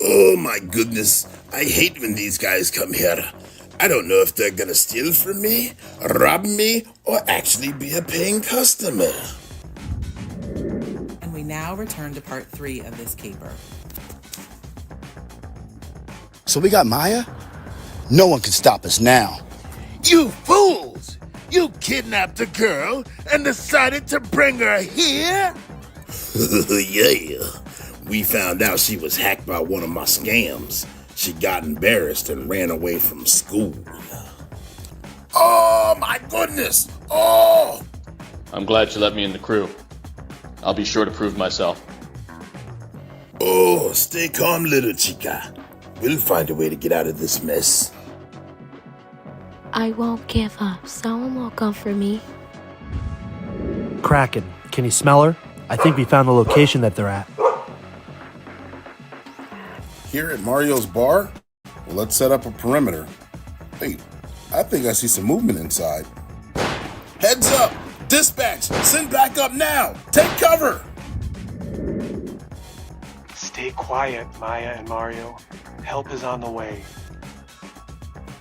Oh my goodness, I hate when these guys come here. I don't know if they're gonna steal from me, rob me, or actually be a paying customer. And we now return to part 3 of this caper. So we got Maya? No one can stop us now. You fools! You kidnapped a girl and decided to bring her here? Yeah. We found out she was hacked by one of my scams. She got embarrassed and ran away from school. Oh my goodness! Oh! I'm glad you let me in the crew. I'll be sure to prove myself. Oh, stay calm, little chica. We'll find a way to get out of this mess. I won't give up. Someone will come for me. Kraken, can you smell her? I think we found the location that they're at. Here at Mario's bar? Well, let's set up a perimeter. Wait, I think I see some movement inside. Heads up! Dispatch! Send back up now! Take cover! Stay quiet, Maya and Mario. Help is on the way.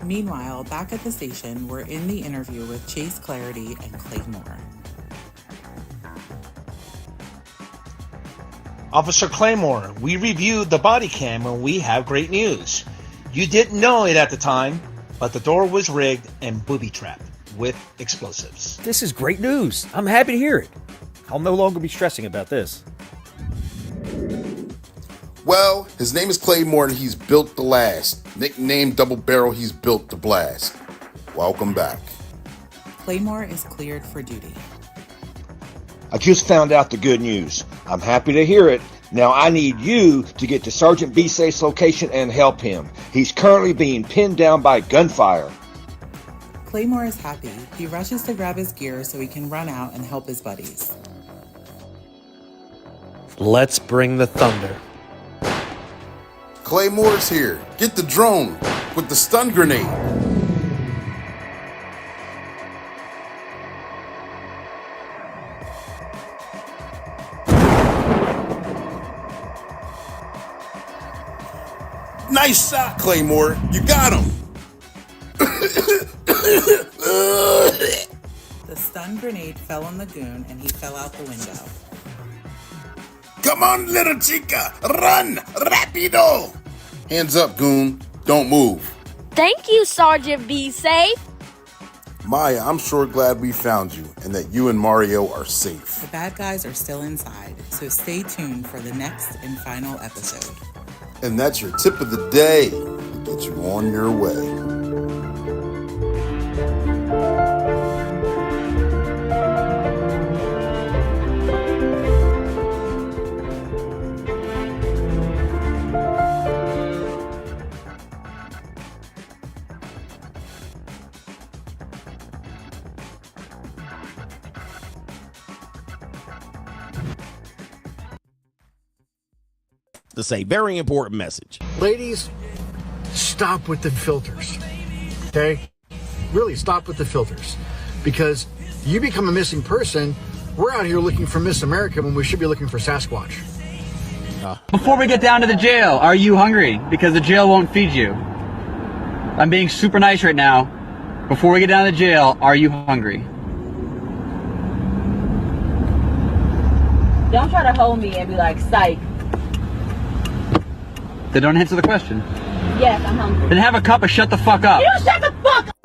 Meanwhile, back at the station, we're in the interview with Chase Clarity and Claymore. Officer Claymore, we reviewed the body cam and we have great news. You didn't know it at the time, but the door was rigged and booby-trapped with explosives. This is great news. I'm happy to hear it. I'll no longer be stressing about this. Well, his name is Claymore and he's built to last. Nicknamed Double Barrel, he's built to blast. Welcome back. Claymore is cleared for duty. I just found out the good news. I'm happy to hear it. Now I need you to get to Sergeant Bisay's location and help him. He's currently being pinned down by gunfire. Claymore is happy. He rushes to grab his gear so he can run out and help his buddies. Let's bring the thunder. Claymore's here. Get the drone with the stun grenade. Nice shot, Claymore. You got him. The stun grenade fell on the goon and he fell out the window. Come on, little chica. Run. Rapido. Hands up, goon. Don't move. Thank you, Sergeant Bisay. Maya, I'm sure glad we found you and that you and Mario are safe. The bad guys are still inside, so stay tuned for the next and final episode. And that's your tip of the day to get you on your way. To say very important message. Ladies, stop with the filters. Okay? Really stop with the filters. Because you become a missing person, we're out here looking for Miss America when we should be looking for Sasquatch. Before we get down to the jail, are you hungry? Because the jail won't feed you. I'm being super nice right now. Before we get down to the jail, are you hungry? Don't try to hold me and be like, psych. They don't answer the question. Yes, I'm hungry. Then have a cup of shut the fuck up. You shut the fuck up!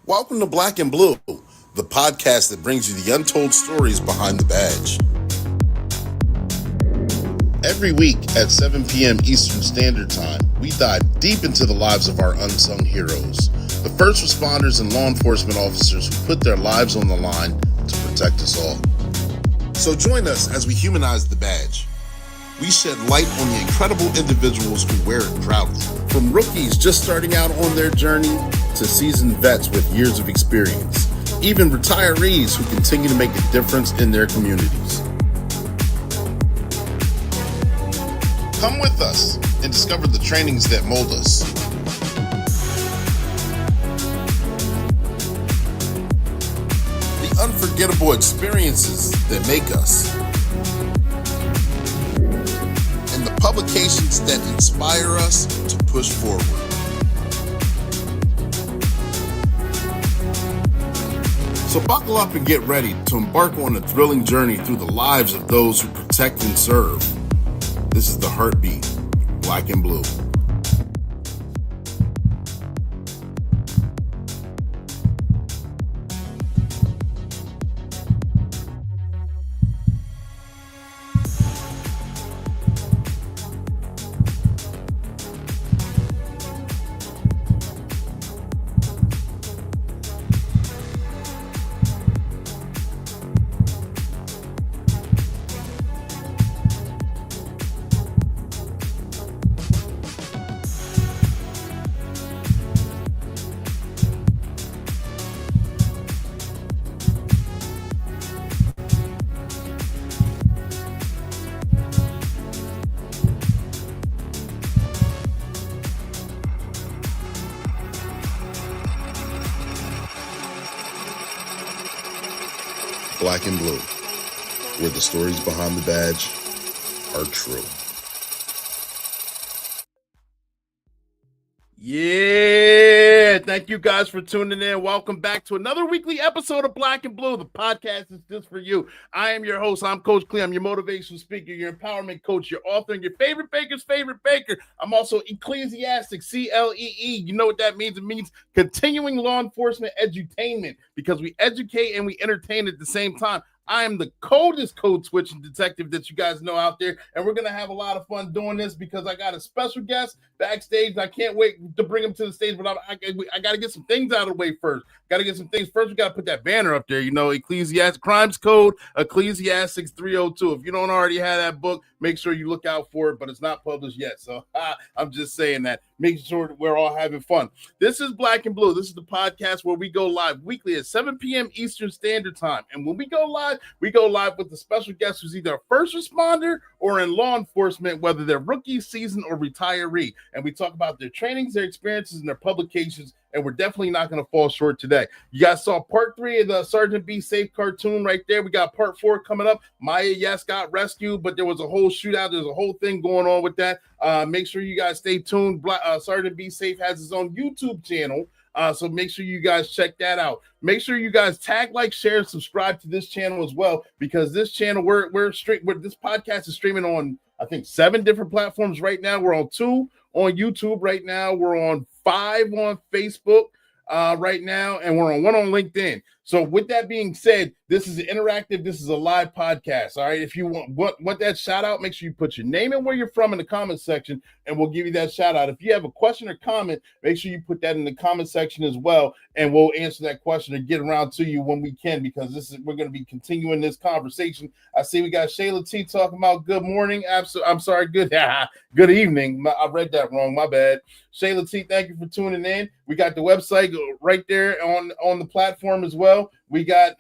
Welcome to Black and Blue, the podcast that brings you the untold stories behind the badge. Every week at 7 p.m. Eastern Standard Time, we dive deep into the lives of our unsung heroes, the first responders and law enforcement officers who put their lives on the line to protect us all. So join us as we humanize the badge. We shed light on the incredible individuals who wear it proudly, from rookies just starting out on their journey to seasoned vets with years of experience, even retirees who continue to make a difference in their communities. Come with us and discover the trainings that mold us, unforgettable experiences that make us, and the publications that inspire us to push forward. So buckle up and get ready to embark on a thrilling journey through the lives of those who protect and serve. This is the Heartbeat, Black and Blue. Black and Blue, where the stories behind the badge are true. Yeah, thank you guys for tuning in. Welcome back to another weekly episode of Black and Blue. The podcast is just for you. I am your host. I'm Coach Clee. I'm your motivational speaker, your empowerment coach, your author, and your favorite baker's favorite baker. I'm also ecclesiastic, C-L-E-E. You know what that means? It means continuing law enforcement edutainment, because we educate and we entertain at the same time. I am the coldest code switching detective that you guys know out there, and we're going to have a lot of fun doing this because I got a special guest backstage. I can't wait to bring him to the stage, but I got to get some things out of the way first. We got to put that banner up there, Ecclesiastic Crimes Code, Ecclesiastics 302. If you don't already have that book, make sure you look out for it, but it's not published yet, so I'm just saying that. Make sure that we're all having fun. This is Black and Blue. This is the podcast where we go live weekly at 7 p.m. Eastern Standard Time, and when we go live with the special guest who's either a first responder or in law enforcement, whether they're rookie, seasoned, or retiree. And we talk about their trainings, their experiences, and their publications, and we're definitely not going to fall short today. You guys saw part 3 of the Sergeant Be Safe cartoon right there. We got part 4 coming up. Maya, yes, got rescued, but there was a whole shootout. There's a whole thing going on with that. Make sure you guys stay tuned. Sergeant Be Safe has his own YouTube channel. So make sure you guys check that out. Make sure you guys tag, like, share, and subscribe to this channel as well, because this channel, this podcast is streaming on, I think, 7 different platforms right now. We're on 2 on YouTube right now. We're on 5 on Facebook right now, and we're on 1 on LinkedIn. So with that being said, this is interactive. This is a live podcast. All right. If you want that shout out, make sure you put your name and where you're from in the comment section, and we'll give you that shout out. If you have a question or comment, make sure you put that in the comment section as well, and we'll answer that question and get around to you when we can, because we're going to be continuing this conversation. I see we got Shayla T talking about good morning. I'm sorry, good evening. I read that wrong. My bad. Shayla T, thank you for tuning in. We got the website right there on the platform as well. We got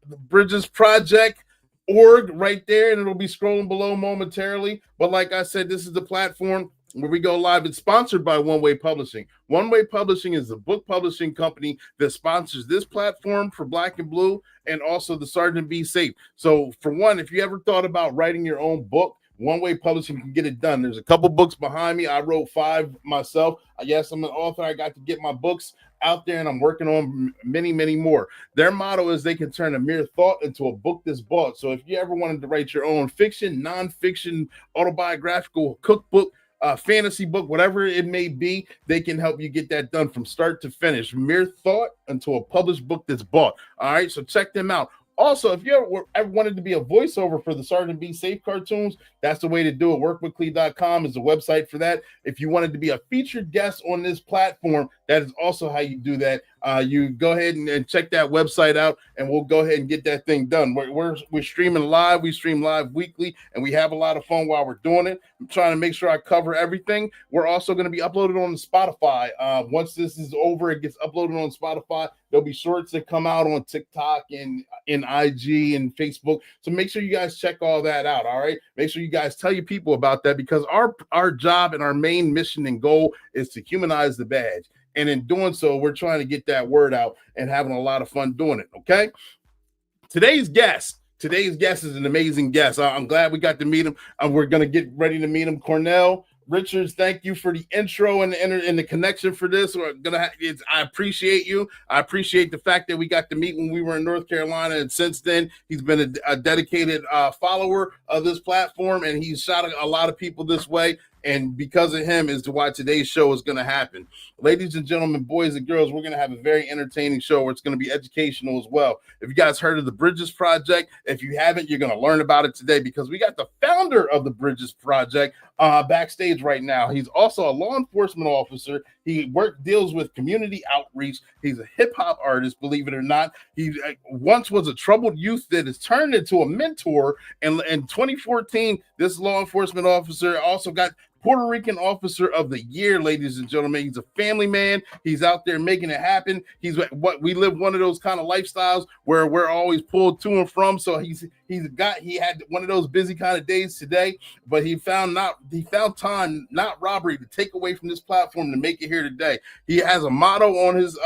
the Bridges Project org right there, and it'll be scrolling below momentarily. But like I said, this is the platform where we go live. It's sponsored by One Way Publishing. One Way Publishing is the book publishing company that sponsors this platform for Black and Blue, and also the Sergeant Be Safe. So for one, if you ever thought about writing your own book, One Way Publishing can get it done. There's a couple books behind me. I wrote 5 myself. Yes, I'm an author. I got to get my books out there, and I'm working on many, many more. Their motto is they can turn a mere thought into a book that's bought. So if you ever wanted to write your own fiction, nonfiction, autobiographical, cookbook, fantasy book, whatever it may be, they can help you get that done from start to finish. Mere thought into a published book that's bought. All right, so check them out. Also, if you ever wanted to be a voiceover for the Sergeant Be Safe cartoons, that's the way to do it. Workwithclee.com is the website for that. If you wanted to be a featured guest on this platform, that is also how you do that. You go ahead and check that website out, and we'll go ahead and get that thing done. We're streaming live. We stream live weekly, and we have a lot of fun while we're doing it. I'm trying to make sure I cover everything. We're also going to be uploaded on Spotify. Once this is over, it gets uploaded on Spotify. There'll be shorts that come out on TikTok and in IG and Facebook. So make sure you guys check all that out. All right. Make sure you guys tell your people about that, because our job and our main mission and goal is to humanize the badge. And in doing so, we're trying to get that word out and having a lot of fun doing it. Okay. Today's guest is an amazing guest. I'm glad we got to meet him. We're going to get ready to meet him. Cornell Richards, thank you for the intro and the connection for this. I appreciate you. I appreciate the fact that we got to meet when we were in North Carolina, and since then he's been a dedicated follower of this platform, and he's shot a lot of people this way. And because of him is why today's show is going to happen. Ladies and gentlemen, boys and girls, we're going to have a very entertaining show where it's going to be educational as well. If you guys heard of the Bridges Project, if you haven't, you're going to learn about it today because we got the founder of the Bridges Project backstage right now. He's also a law enforcement officer. He deals with community outreach. He's a hip hop artist, believe it or not. He once was a troubled youth that has turned into a mentor. And in 2014, this law enforcement officer also got Puerto Rican Officer of the Year, ladies and gentlemen. He's a family man. He's out there making it happen. He's what we live one of those kind of lifestyles where we're always pulled to and from. So he had one of those busy kind of days today, but he found time, not robbery, to take away from this platform to make it here today. He has a motto on his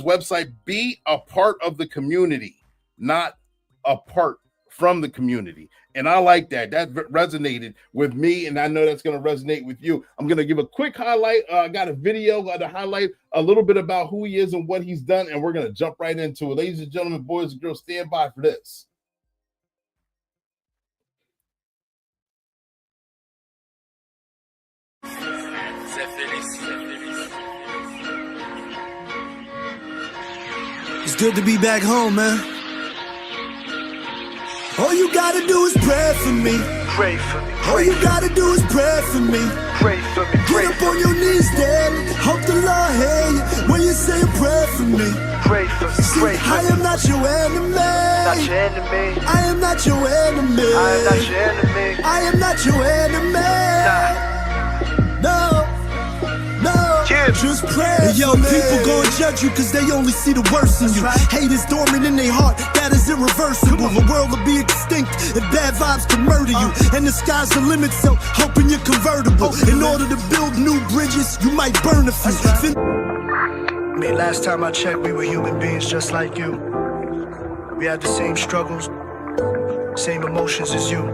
website: be a part of the community, not apart from the community. And I like that. That resonated with me, and I know that's going to resonate with you. I'm going to give a quick highlight. I got a video to highlight a little bit about who he is and what he's done, and we're going to jump right into it. Ladies and gentlemen, boys and girls, stand by for this. It's good to be back home, man. All you gotta do is pray for me. Pray for me. All you gotta do is pray for me. Pray for me. Get up on your knees daily. Hope the Lord hear you when you say a prayer for me. Pray for me. See, I am not your enemy. Not your enemy. I am not your enemy. I am not your enemy. I am not your enemy. No. Just pray. Hey, yo, people gonna judge you cause they only see the worst in you. Hate is dormant in their heart, that is irreversible. The world will be extinct if bad vibes can murder you. And the sky's the limit, so hoping you're convertible. In order to build new bridges, you might burn a few. I mean, last time I checked, we were human beings just like you. We had the same struggles, same emotions as you.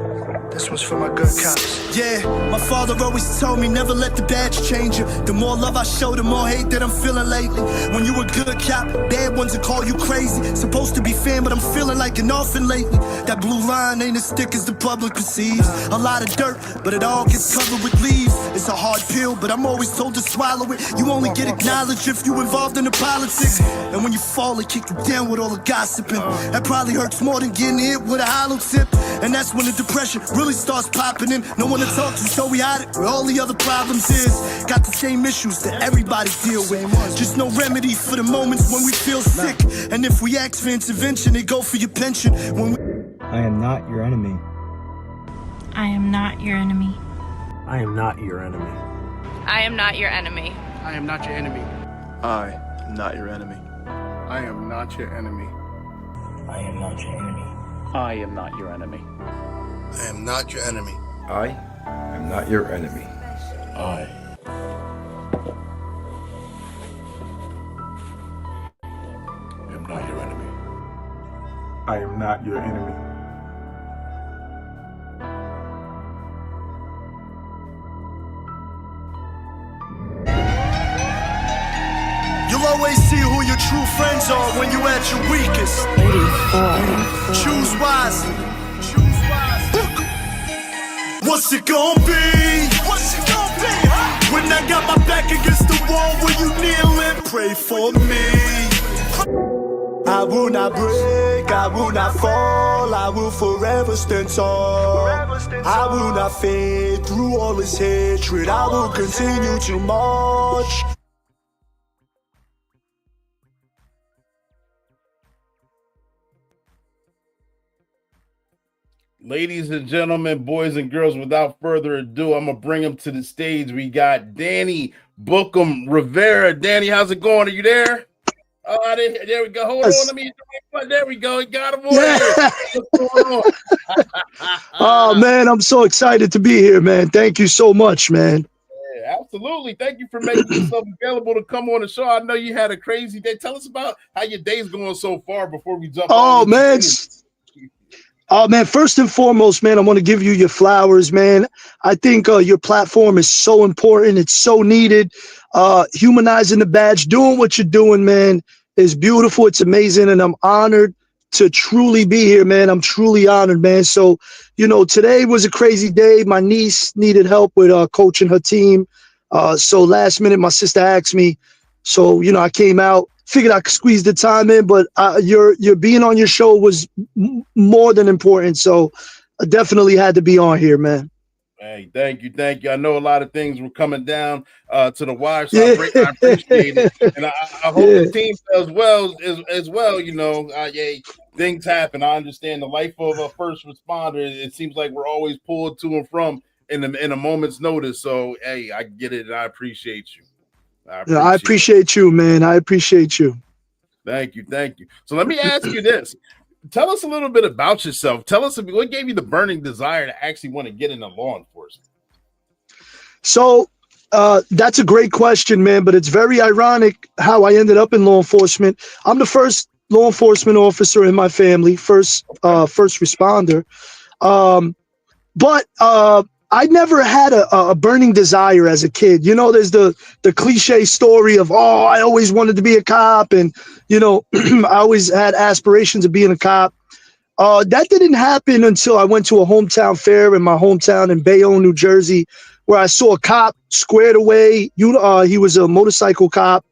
This was for my good cops. Yeah, my father always told me never let the badge change you. The more love I show, the more hate that I'm feeling lately. When you a good cop, bad ones will call you crazy. Supposed to be fan, but I'm feeling like an orphan lately. That blue line ain't as thick as the public perceives. A lot of dirt, but it all gets covered with leaves. It's a hard pill, but I'm always told to swallow it. You only get acknowledged if you involved in the politics. And when you fall, they kick you down with all the gossiping. That probably hurts more than getting hit with a hollow tip. And that's when the depression really starts popping in. No one to talk to, so we hide it where all the other problems is. Got the same issues that everybody deal with. Just no remedy for the moments when we feel sick. And if we ask for intervention, they go for your pension. I am not your enemy. I am not your enemy. I am not your enemy. I am not your enemy. I am not your enemy. I am not your enemy. I am not your enemy. I am not your enemy. I am not your enemy. I am not your enemy. I am not your enemy. I am not your enemy. I am not your enemy. You'll always see who your true friends are when you're at your weakest. 84. Choose wisely. What's it gonna be? What's it gonna be, huh? When I got my back against the wall, will you kneel and pray for me? I will not break, I will not fall, I will forever stand tall. I will not fade through all this hatred, I will continue to march. Ladies and gentlemen, boys and girls, without further ado, I'm going to bring him to the stage. We got Danny Bookem Rivera. Danny, how's it going? Are you there? Oh, there we go. Hold on. Let me. There we go. He got him over here. What's going on? Oh, man, I'm so excited to be here, man. Thank you so much, man. Yeah, absolutely. Thank you for making yourself available to come on the show. I know you had a crazy day. Tell us about how your day's going so far before we jump on. Oh man, first and foremost, man, I want to give you your flowers, man. I think your platform is so important. It's so needed. Humanizing the badge, doing what you're doing, man, is beautiful. It's amazing. And I'm honored to truly be here, man. I'm truly honored, man. So, today was a crazy day. My niece needed help with coaching her team. So last minute, my sister asked me. So, I came out. Figured I could squeeze the time in, but your being on your show was more than important. So I definitely had to be on here, man. Hey, thank you. I know a lot of things were coming down to the wire, so I appreciate it, and I hope the team does well as well. Things happen. I understand the life of a first responder. It seems like we're always pulled to and from in a moment's notice. So, hey, I get it, and I appreciate you. I appreciate you, man. I appreciate you. Thank you. So let me ask you this. Tell us a little bit about yourself. Tell us what gave you the burning desire to actually want to get into law enforcement. So that's a great question, man, but it's very ironic how I ended up in law enforcement. I'm the first law enforcement officer in my family, first responder. But I never had a burning desire as a kid. There's the cliche story of, I always wanted to be a cop. And, I always had aspirations of being a cop. That didn't happen until I went to a hometown fair in my hometown in Bayonne, New Jersey, where I saw a cop squared away. He was a motorcycle cop.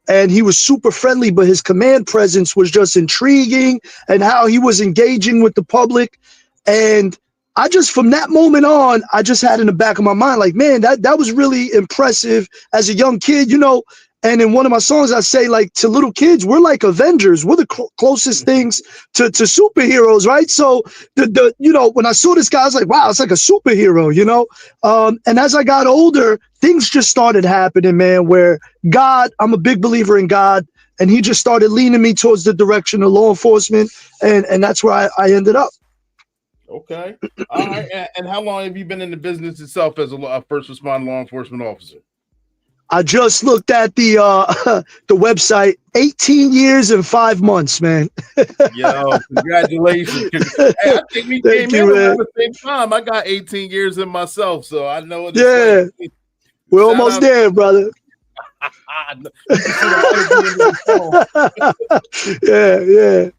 And he was super friendly, but his command presence was just intriguing, and how he was engaging with the public. And from that moment on, I just had in the back of my mind, like, man, that was really impressive as a young kid, And in one of my songs, I say, like, to little kids, we're like Avengers. We're the closest things to superheroes, right? So when I saw this guy, I was like, wow, it's like a superhero, And as I got older, things just started happening, man, where I'm a big believer in God, and he just started leaning me towards the direction of law enforcement. And that's where I ended up. Okay. All right. And how long have you been in the business itself as a first responder law enforcement officer? I just looked at the website. 18 years and 5 months, man. Yo, congratulations. Hey, I think we came in around the same time. I got 18 years in myself, so I know what it's like. We're almost there, brother. Yeah.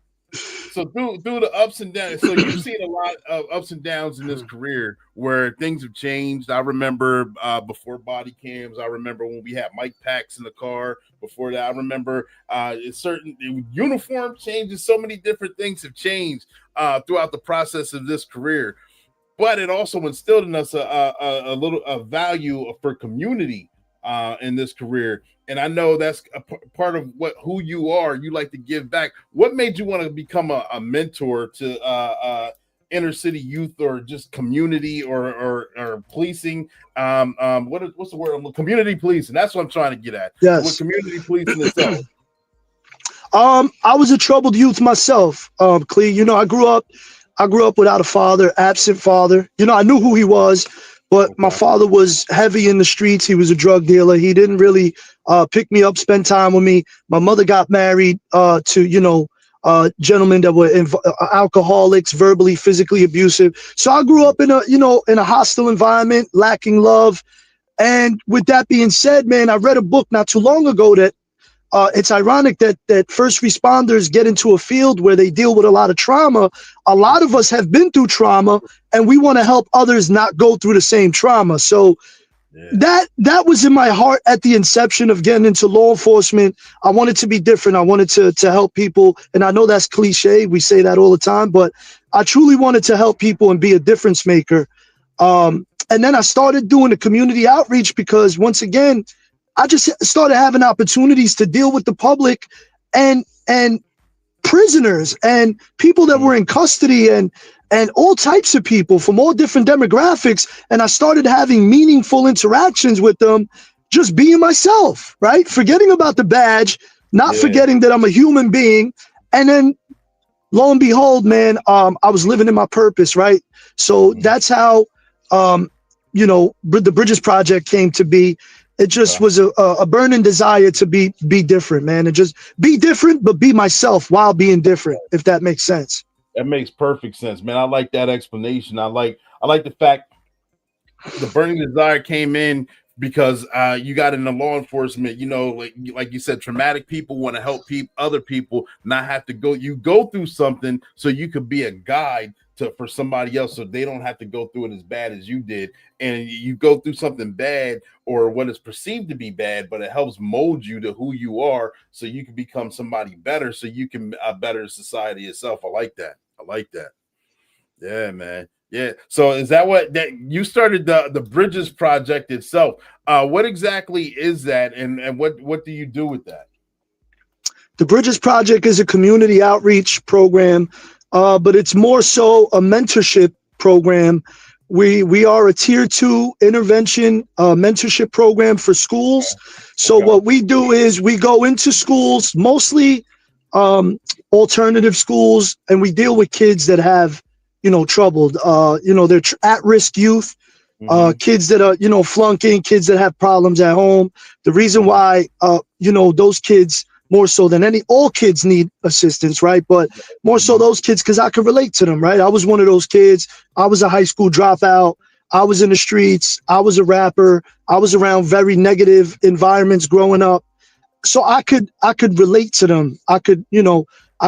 So through the ups and downs, so you've seen a lot of ups and downs in this career where things have changed. I remember before body cams. I remember when we had mic packs in the car. Before that, I remember certain uniform changes. So many different things have changed throughout the process of this career. But it also instilled in us a value for community in this career. And I know that's a part of who you are. You like to give back. What made you want to become a mentor to inner city youth, or just community, or policing? What's the word? Community policing. That's what I'm trying to get at. Yes. With community policing itself. I was a troubled youth myself, Clee. I grew up without a father, absent father. I knew who he was, but my father was heavy in the streets. He was a drug dealer. He didn't really pick me up, spend time with me. My mother got married to, gentlemen that were alcoholics, verbally, physically abusive. So I grew up in a hostile environment, lacking love. And with that being said, man, I read a book not too long ago that it's ironic that first responders get into a field where they deal with a lot of trauma. A lot of us have been through trauma, and we want to help others not go through the same trauma. So that was in my heart at the inception of getting into law enforcement. I wanted to be different. I wanted to help people. And I know that's cliche. We say that all the time, but I truly wanted to help people and be a difference maker. And then I started doing the community outreach because, once again, I just started having opportunities to deal with the public and prisoners and people that were in custody and all types of people from all different demographics. And I started having meaningful interactions with them, just being myself, right? Forgetting about the badge, not forgetting that I'm a human being. And then lo and behold, man, I was living in my purpose, right? So that's how, the Bridges Project came to be. It just was a burning desire to be different, man, and just be different, but be myself while being different, if that makes sense. That makes perfect sense, man. I like that explanation. I like the fact the burning desire came in because you got into law enforcement. You know, like you said, traumatic people want to help other people not have to go. You go through something so you could be a guide for somebody else, so they don't have to go through it as bad as you did. And you go through something bad or what is perceived to be bad, but it helps mold you to who you are, so you can become somebody better, so you can better society itself. I like that. Yeah, man. Yeah. So is that that you started the Bridges Project itself? What exactly is that, and what do you do with that? The Bridges Project is a community outreach program, but it's more so a mentorship program. We are a tier 2 intervention mentorship program for schools. So what we do is we go into schools, mostly alternative schools, and we deal with kids that have, troubled, they're at-risk youth, kids that are, flunking, kids that have problems at home. The reason why, those kids more so than all kids need assistance, right? But more so those kids, because I can relate to them, right? I was one of those kids. I was a high school dropout. I was in the streets. I was a rapper. I was around very negative environments growing up. So I could relate to them. I could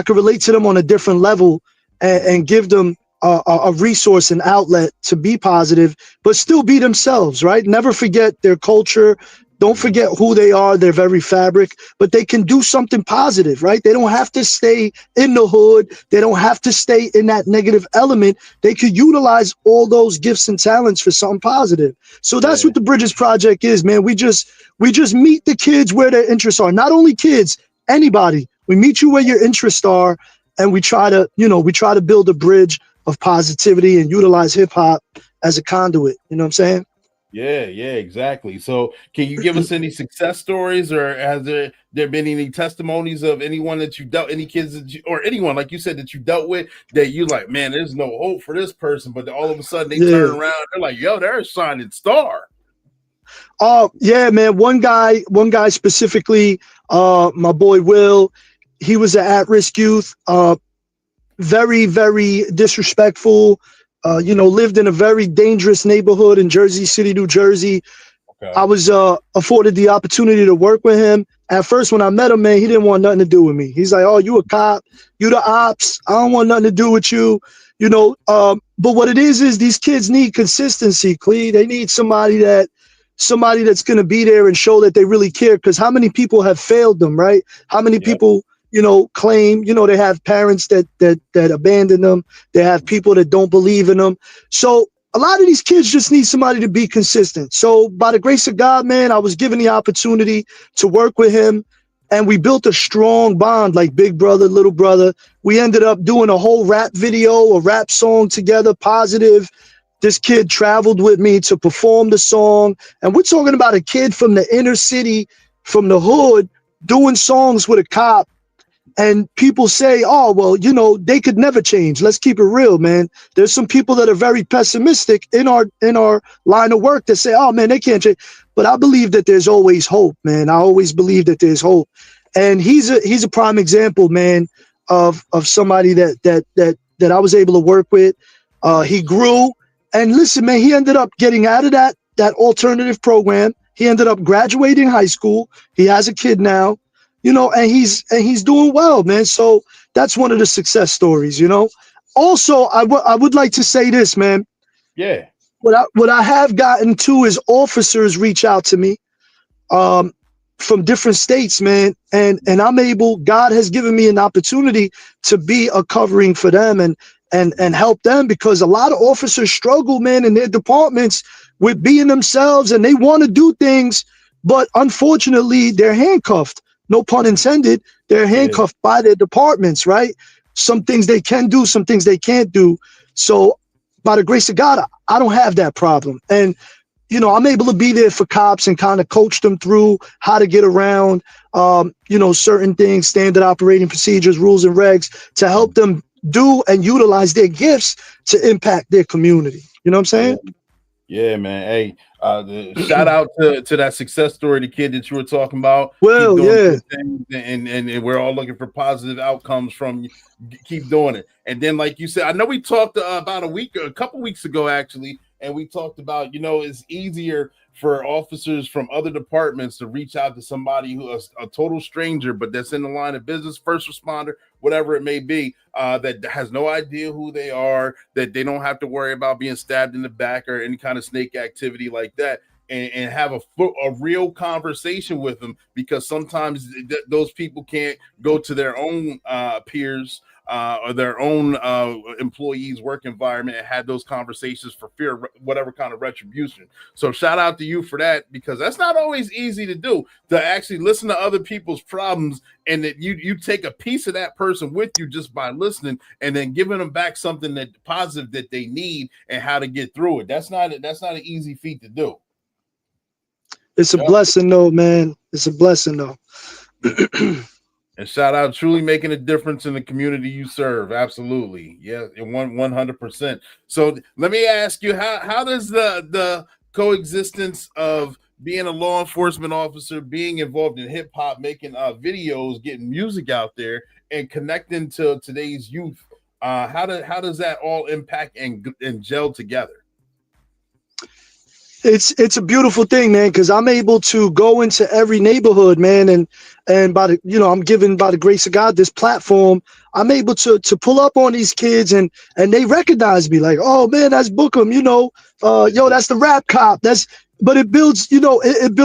relate to them on a different level and give them a resource and outlet to be positive, but still be themselves, right? Never forget their culture. Don't forget who they are, their very fabric, but they can do something positive, right? They don't have to stay in the hood. They don't have to stay in that negative element. They could utilize all those gifts and talents for something positive. So that's what the Bridges Project is, man. We just meet the kids where their interests are. Not only kids, anybody. We meet you where your interests are, and we try to build a bridge of positivity and utilize hip hop as a conduit. You know what I'm saying? Yeah, exactly. So can you give us any success stories, or has there been any testimonies of anyone that you dealt, any kids or anyone, like you said, that you dealt with that you like, man, there's no hope for this person, but all of a sudden they turn around, they're like, yo, they're a shining star. Yeah, man. One guy specifically, my boy Will, he was an at-risk youth, very, very disrespectful, lived in a very dangerous neighborhood in Jersey City, New Jersey. Okay. I was afforded the opportunity to work with him. At first, when I met him, man, he didn't want nothing to do with me. He's like, oh, you a cop, you the ops, I don't want nothing to do with you. But what it is these kids need consistency, Clee. They need somebody that's going to be there and show that they really care, because how many people have failed them, right? How many people claim, they have parents that abandon them. They have people that don't believe in them. So a lot of these kids just need somebody to be consistent. So by the grace of God, man, I was given the opportunity to work with him, and we built a strong bond, like big brother, little brother. We ended up doing a whole rap video, a rap song together, positive. This kid traveled with me to perform the song. And we're talking about a kid from the inner city, from the hood, doing songs with a cop. And people say, oh, well, they could never change. Let's keep it real, man. There's some people that are very pessimistic in our line of work that say, oh, man, they can't change. But I believe that there's always hope, man. I always believe that there's hope. And he's a prime example, man, of somebody that I was able to work with. He grew. And listen, man, he ended up getting out of that alternative program. He ended up graduating high school. He has a kid now. And he's doing well, man. So that's one of the success stories, Also, I would like to say this, man. Yeah. What I have gotten to is officers reach out to me from different states, man. And God has given me an opportunity to be a covering for them and help them, because a lot of officers struggle, man, in their departments with being themselves, and they want to do things, but unfortunately they're handcuffed. No pun intended. They're handcuffed by their departments, right? Some things they can do, some things they can't do. So by the grace of God, I don't have that problem. And, I'm able to be there for cops and kind of coach them through how to get around, certain things, standard operating procedures, rules and regs, to help them do and utilize their gifts to impact their community. You know what I'm saying? Yeah, man. Hey, shout out to that success story, the kid that you were talking about. Well, Keep doing yeah. good things, and we're all looking for positive outcomes from you. Keep doing it. And then, like you said, I know we talked about a couple weeks ago, actually, and we talked about, it's easier for officers from other departments to reach out to somebody who is a total stranger, but that's in the line of business, first responder, whatever it may be, that has no idea who they are, that they don't have to worry about being stabbed in the back or any kind of snake activity like that. And have a real conversation with them, because sometimes those people can't go to their own peers or their own employees' work environment and have those conversations for fear of whatever kind of retribution. So shout out to you for that, because that's not always easy to do, to actually listen to other people's problems, and that you take a piece of that person with you just by listening, and then giving them back something that positive that they need and how to get through it. That's not an easy feat to do. It's a blessing, though, man. It's a blessing, though. And shout out, truly making a difference in the community you serve. Absolutely. Yeah, 100%. So let me ask you, how does the coexistence of being a law enforcement officer, being involved in hip hop, making videos, getting music out there, and connecting to today's youth, how does that all impact and gel together? It's a beautiful thing, man, because I'm able to go into every neighborhood, man, and by the I'm given by the grace of God this platform. I'm able to pull up on these kids and they recognize me, like, oh man, that's Bookem, yo, that's the rap cop. But it builds, it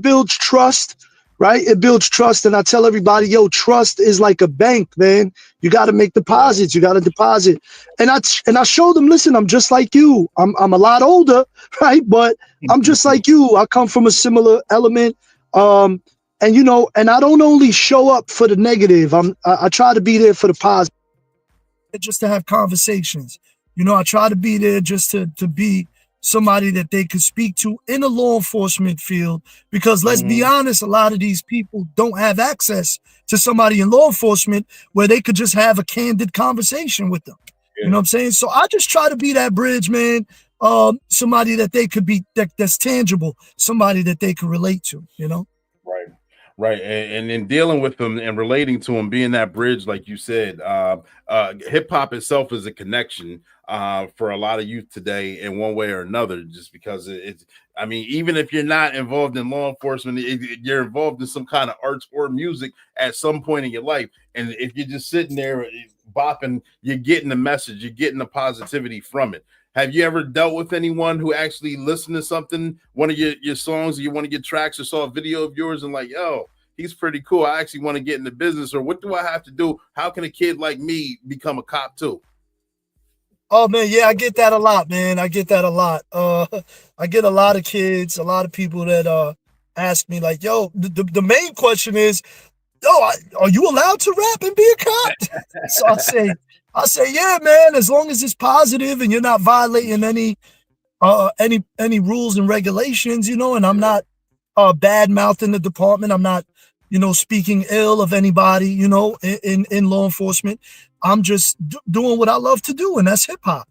builds trust, right? It builds trust, and I tell everybody, yo, trust is like a bank, man. You got to make deposits. You got to deposit, and I show them, listen, I'm just like you. I'm a lot older, right? But I'm just like you. I come from a similar element, and I don't only show up for the negative. I try to be there for the positive, just to have conversations. I try to be there just to be somebody that they could speak to in the law enforcement field, because let's be honest, a lot of these people don't have access to somebody in law enforcement where they could just have a candid conversation with them. Yeah. You know what I'm saying? So I just try to be that bridge, man. Somebody that they could be, that's tangible, somebody that they could relate to, Right. And in dealing with them and relating to them, being that bridge, like you said, hip hop itself is a connection for a lot of youth today in one way or another, just because even if you're not involved in law enforcement, you're involved in some kind of arts or music at some point in your life. And if you're just sitting there bopping, you're getting the message, you're getting the positivity from it. Have you ever dealt with anyone who actually listened to something, one of your songs, or one of your tracks, or saw a video of yours and like, yo, he's pretty cool, I actually want to get into business, or what do I have to do? How can a kid like me become a cop too? Oh man, yeah, I get that a lot, man. I get that a lot. I get a lot of kids, a lot of people that ask me like, yo, the main question is, yo, are you allowed to rap and be a cop? So I say, yeah, man, as long as it's positive and you're not violating any rules and regulations, and I'm not bad mouthing the department. I'm not, speaking ill of anybody, in law enforcement. I'm just doing what I love to do, and that's hip hop.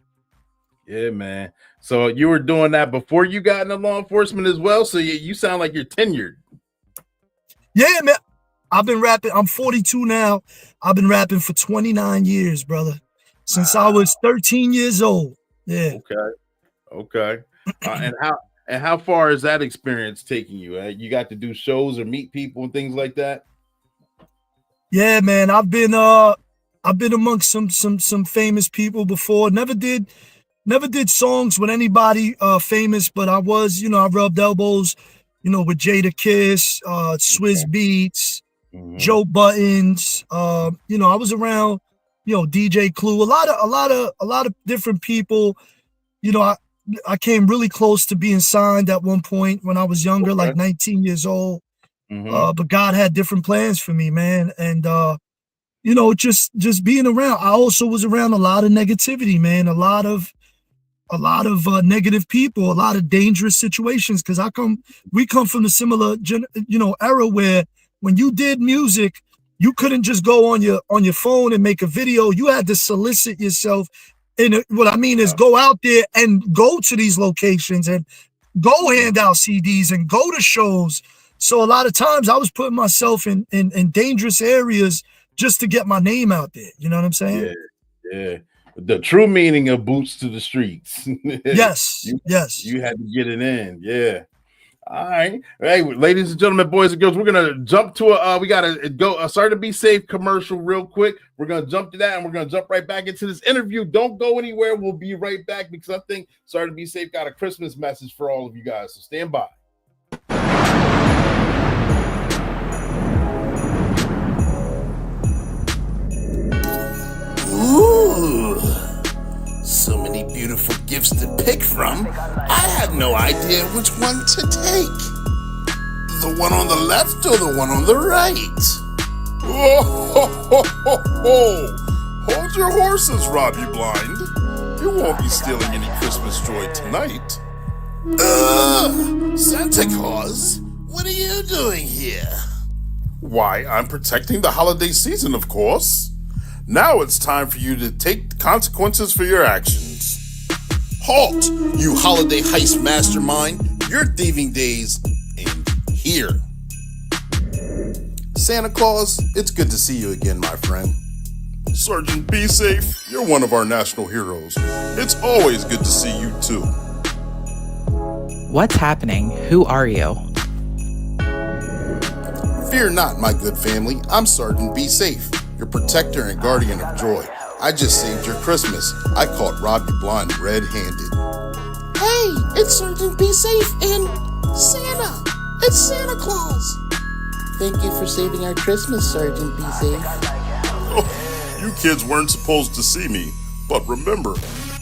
Yeah, man. So you were doing that before you got into law enforcement as well. So you sound like you're tenured. Yeah, man. I've been rapping. I'm 42 now. I've been rapping for 29 years, brother. Since I was 13 years old. Yeah. Okay. And how far is that experience taking you? You got to do shows or meet people and things like that? Yeah, man. I've been amongst some famous people before. Never did songs with anybody famous, but I was, I rubbed elbows, with Jada Kiss, Swizz Beatz, Joe Buttons. I was around, DJ Clue, a lot of different people. I came really close to being signed at one point when I was younger, like 19 years old. But God had different plans for me, man. And just being around. I also was around a lot of negativity, man. A lot of negative people, a lot of dangerous situations. Because we come from a similar, era where when you did music, you couldn't just go on your phone and make a video. You had to solicit yourself And what I mean is go out there and go to these locations and go hand out CDs and go to shows. So a lot of times I was putting myself in dangerous areas just to get my name out there. You know what I'm saying? Yeah. The true meaning of boots to the streets. Yes. You had to get it in. Yeah. All right. Hey, ladies and gentlemen, boys and girls, we're going to jump to we got to go Sorry to Be Safe commercial real quick. We're going to jump to that and we're going to jump right back into this interview. Don't go anywhere. We'll be right back because I think Sorry to Be Safe got a Christmas message for all of you guys. So stand by. Ooh, so many beautiful gifts to pick from. I had no idea which one to take. The one on the left or the one on the right? Oh, ho, ho, ho, ho. Hold your horses, Robbie Blind. You won't be stealing any Christmas joy tonight. Santa Claus, what are you doing here? Why, I'm protecting the holiday season, of course. Now it's time for you to take the consequences for your actions. Halt, you holiday heist mastermind. Your thieving days end here. Santa Claus, it's good to see you again, my friend. Sergeant Be Safe, you're one of our national heroes. It's always good to see you too. What's happening? Who are you? Fear not, my good family. I'm Sergeant Be Safe, your protector and guardian of joy. I just saved your Christmas. I caught Robbie Blind red-handed. Hey, it's Sergeant Be Safe and Santa. It's Santa Claus. Thank you for saving our Christmas, Sergeant Be Safe. Oh, you kids weren't supposed to see me, but remember,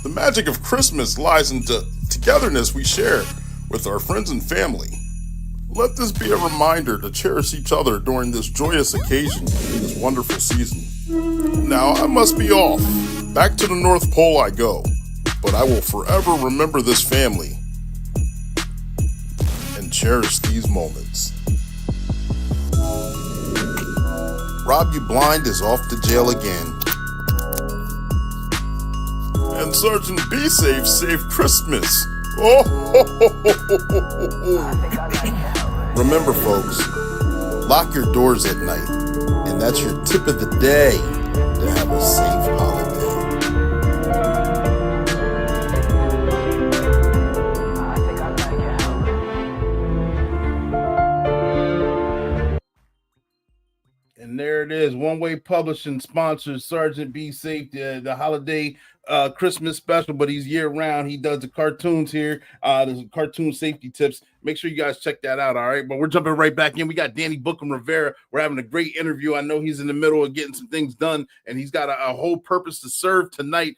the magic of Christmas lies in the togetherness we share with our friends and family. Let this be a reminder to cherish each other during this joyous occasion in this wonderful season. Now I must be off. Back to the North Pole I go, but I will forever remember this family and cherish these moments. Robbie Blind is off to jail again. And Sergeant Be Safe saved Christmas. Oh, ho, ho, ho, ho, ho, ho. Remember, folks, lock your doors at night, and that's your tip of the day to have a safe holiday. And there it is. One Way Publishing sponsors Sergeant Be Safe, the holiday Christmas special, but he's year round. He does the cartoons here. There's cartoon safety tips. Make sure you guys check that out. All right. But we're jumping right back in. We got Danny Bookem Rivera. We're having a great interview. I know he's in the middle of getting some things done, and he's got a whole purpose to serve tonight.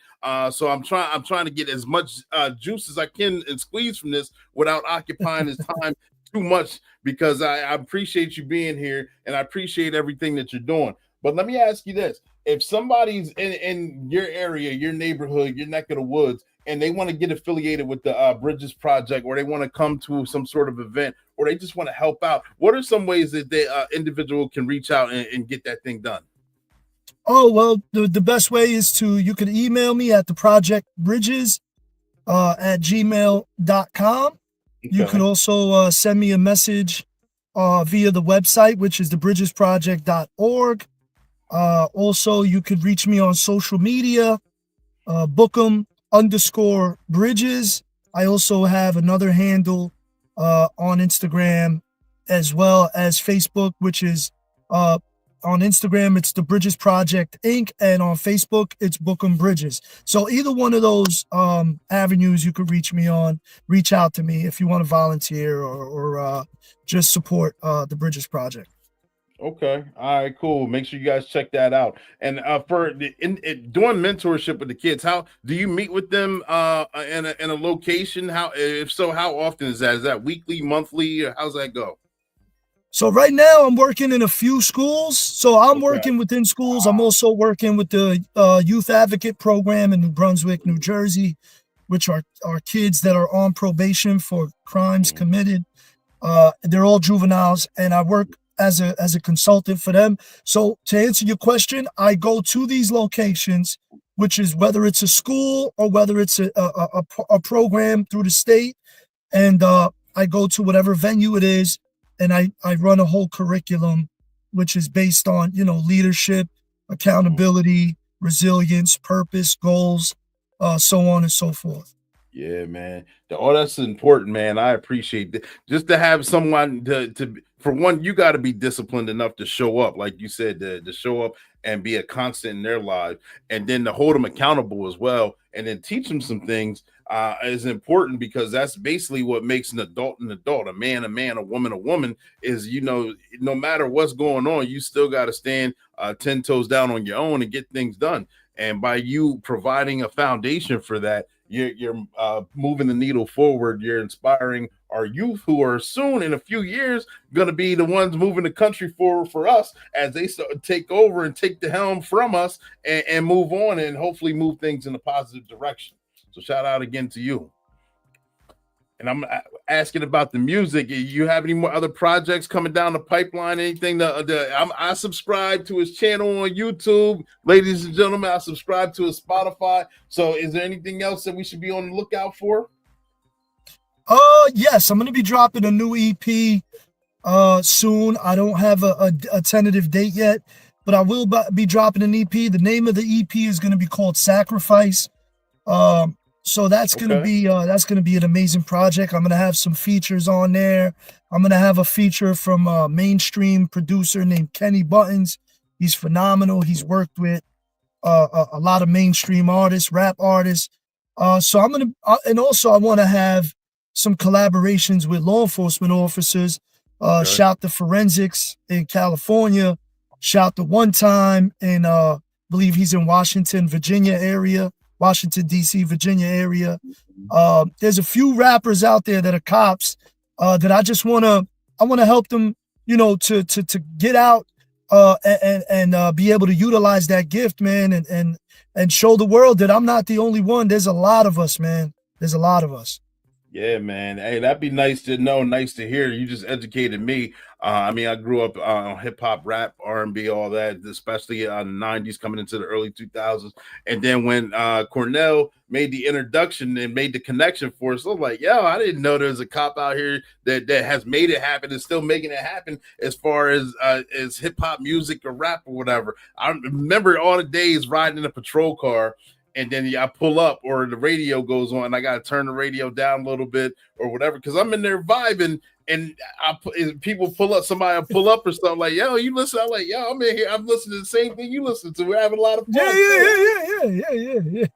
So I'm trying to get as much juice as I can and squeeze from this without occupying his time too much, because I appreciate you being here and I appreciate everything that you're doing. But let me ask you this. If somebody's in your area, your neighborhood, your neck of the woods, and they want to get affiliated with the Bridges Project, or they want to come to some sort of event, or they just want to help out, what are some ways that the individual can reach out and get that thing done? Oh, well, the best way is you can email me at theprojectbridges at gmail.com. Okay. You could also send me a message via the website, which is thebridgesproject.org. Also, you could reach me on social media, Bookem_Bridges. I also have another handle on Instagram as well as Facebook, which is on Instagram, it's the Bridges Project Inc. And on Facebook, it's Bookem Bridges. So either one of those avenues you could reach me on, reach out to me if you want to volunteer or just support the Bridges Project. Okay. All right, cool. Make sure you guys check that out. And for doing mentorship with the kids, how do you meet with them in a location? How, if so, how often is that? Is that weekly, monthly, or how's that go? So right now I'm working in a few schools. So I'm working within schools. I'm also working with the Youth Advocate Program in New Brunswick, New Jersey, which are kids that are on probation for crimes committed. They're all juveniles, and I work as a consultant for them. So to answer your question, I go to these locations which is whether it's a school or whether it's a program through the state. And I go to whatever venue it is, and I run a whole curriculum, which is based on, leadership, accountability, resilience, purpose, goals, so on and so forth. Yeah, man. That's important, man. I appreciate that. Just to have someone to for one, you got to be disciplined enough to show up, like you said, to show up and be a constant in their lives, and then to hold them accountable as well, and then teach them some things is important, because that's basically what makes an adult, a man, a woman, a woman, is, no matter what's going on, you still got to stand 10 toes down on your own and get things done. And by you providing a foundation for that, you're moving the needle forward. You're inspiring our youth, who are soon, in a few years, going to be the ones moving the country forward for us, as they start to take over and take the helm from us, and move on, and hopefully move things in a positive direction. So shout out again to you. And I'm asking about the music. You have any more other projects coming down the pipeline? Anything I subscribe to his channel on YouTube, ladies and gentlemen. I subscribe to his Spotify. So is there anything else that we should be on the lookout for? Yes, I'm going to be dropping a new EP soon. I don't have a tentative date yet, but I will be dropping an EP. The name of the EP is going to be called Sacrifice. So that's gonna be an amazing project. I'm gonna have some features on there. I'm gonna have a feature from a mainstream producer named Kenny Buttons. He's phenomenal. He's worked with a lot of mainstream artists, rap artists. So I'm gonna, and also I want to have some collaborations with law enforcement officers. Shout to Forensics in California. Shout to One Time in believe he's in Washington, Virginia area. Washington, D.C., Virginia area. There's a few rappers out there that are cops that I want to help them, to get out and be able to utilize that gift, man, and show the world that I'm not the only one. There's a lot of us, man. There's a lot of us. Yeah, man. Hey, that'd be nice to know, nice to hear. You just educated me. I grew up on hip hop, rap, R&B, all that, especially in the 90s, coming into the early 2000s. And then when Cornell made the introduction and made the connection for us, I was like, yo, I didn't know there's a cop out here that has made it happen and still making it happen as far as hip hop music or rap or whatever. I remember all the days riding in a patrol car, and then I pull up or the radio goes on, and I got to turn the radio down a little bit or whatever, because I'm in there vibing, and people pull up, somebody pull up or something like, yo, you listen? I'm like, yo, I'm in here. I'm listening to the same thing you listen to. We're having a lot of fun. Yeah.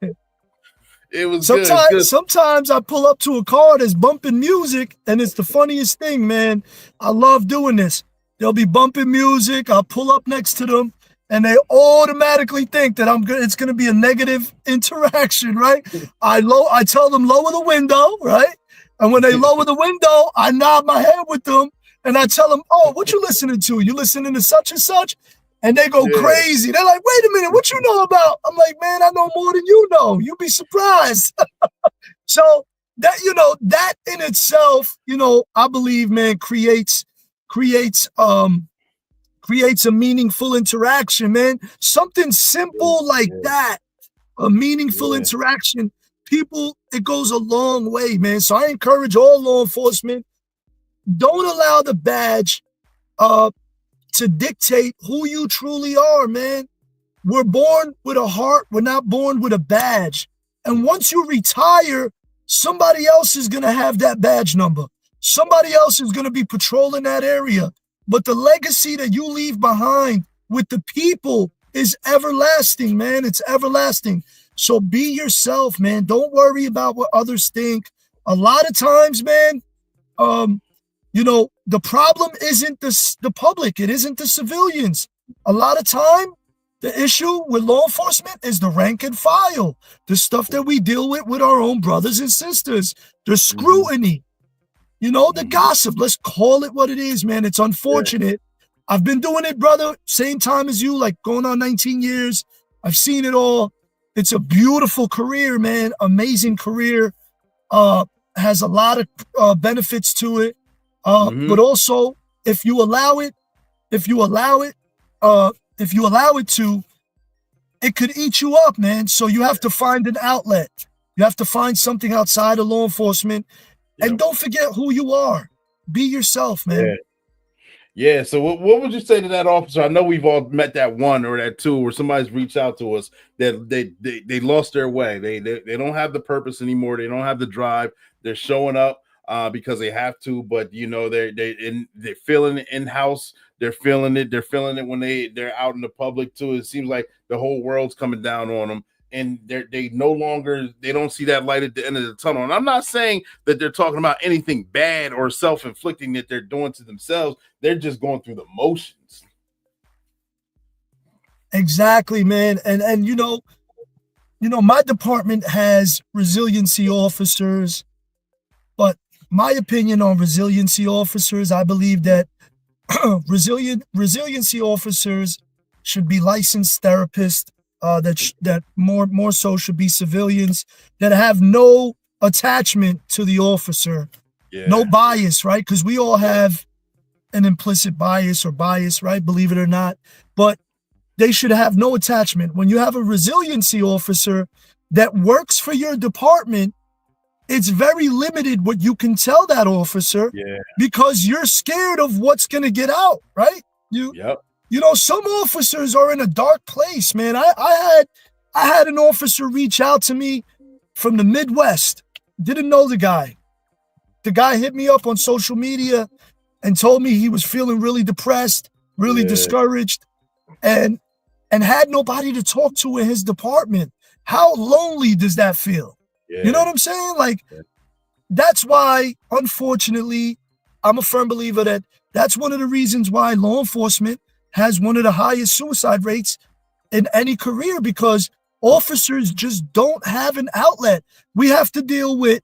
It was good. Sometimes I pull up to a car that's bumping music, and it's the funniest thing, man. I love doing this. They'll be bumping music. I'll pull up next to them, and they automatically think that it's going to be a negative interaction, right? I tell them lower the window, right? And when they lower the window, I nod my head with them, and I tell them, "Oh, what you listening to? You listening to such and such?" And they go crazy. They're like, "Wait a minute, what you know about?" I'm like, "Man, I know more than you know. You'd be surprised." So that that in itself, I believe, man, creates a meaningful interaction, man. Something simple like that, a meaningful interaction. People, it goes a long way, man. So I encourage all law enforcement, don't allow the badge to dictate who you truly are, man. We're born with a heart. We're not born with a badge. And once you retire, somebody else is going to have that badge number. Somebody else is going to be patrolling that area. But the legacy that you leave behind with the people is everlasting, man. It's everlasting. So be yourself, man. Don't worry about what others think. A lot of times, man, the problem isn't the public. It isn't the civilians. A lot of time, the issue with law enforcement is the rank and file, the stuff that we deal with our own brothers and sisters, the scrutiny, the gossip. Let's call it what it is, man. It's unfortunate. Yeah. I've been doing it, brother, same time as you, like going on 19 years. I've seen it all. It's a beautiful career, man. Amazing career. Has a lot of benefits to it. But also, if you allow it to it could eat you up, man. So you have to find an outlet. You have to find something outside of law enforcement. And don't forget who you are. Be yourself, man. Yeah. Yeah. So what would you say to that officer? I know we've all met that one or that two where somebody's reached out to us that they lost their way. They don't have the purpose anymore. They don't have the drive. They're showing up because they have to, but you know, they're feeling it in-house. They're feeling it. They're feeling it when they're out in the public too. It seems like the whole world's coming down on them. And they don't see that light at the end of the tunnel. And I'm not saying that they're talking about anything bad or self-inflicting that they're doing to themselves. They're just going through the motions. Exactly, man. And you know, my department has resiliency officers, but my opinion on resiliency officers, I believe that resiliency officers should be licensed therapists. That more so should be civilians that have no attachment to the officer, no bias, right? Because we all have an implicit bias, right? Believe it or not, but they should have no attachment. When you have a resiliency officer that works for your department, it's very limited what you can tell that officer because you're scared of what's going to get out, right? You know, some officers are in a dark place, man. I had an officer reach out to me from the Midwest. Didn't know the guy. The guy hit me up on social media and told me he was feeling really depressed, really discouraged, and had nobody to talk to in his department. How lonely does that feel? You know what I'm saying? Like, that's why, unfortunately, I'm a firm believer that that's one of the reasons why law enforcement has one of the highest suicide rates in any career, because officers just don't have an outlet. We have to deal with